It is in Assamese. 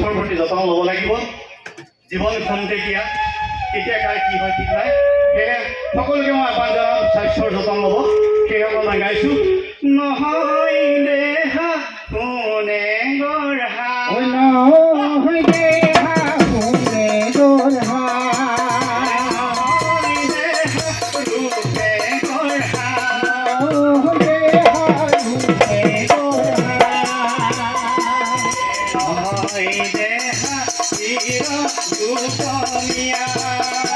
স্বাস্থ্যৰ প্ৰতি যত্ন ল'ব লাগিব। জীৱন খন্তেকীয়া, কেতিয়া কাৰ কি হয় ঠিক নাই। সেয়ে সকলোকে মই আহ্বান জনাম স্বাস্থ্যৰ যত্ন ল'ব। সেইসকল মই গাইছোঁ নহয় দেহা কোনে গঢ়া নহয় দেহা কোনে গঢ়া Hãy subscribe cho kênh Ghiền Mì Gõ để không bỏ lỡ những video hấp dẫn.